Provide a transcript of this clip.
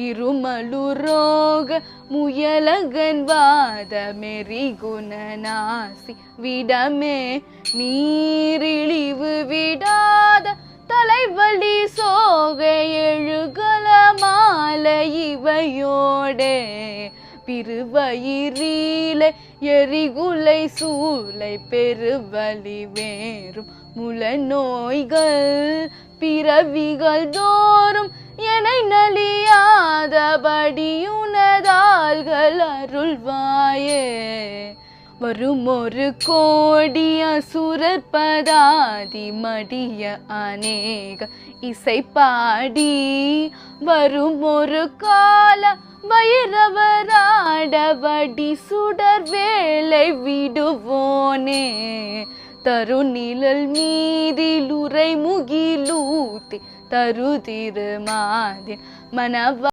இருமலுரோக முயலகன் வாத மெறிகுணநாசி விடமே நீரிழிவு விடாத தலைவலி சோக எழுகல மாலை இவையோடே பிறுவயிரீலை எரிகுலை சூலை பெருவலி வேறும் முல நோய்கள் பிறவிகள் தோறும் எனை நலியாதபடியுனதால்கள் அருள்வாயே வரும் ஒரு கோடி அசுரற்பதாதி மடிய அநேக இசை பாடி வரும் ஒரு கால வைரவராடவடி சுடர் வேலை விடுவோனே தருநிழல் மீதில் உரை முகிலூத்தி தரு திருமாதின் மனவ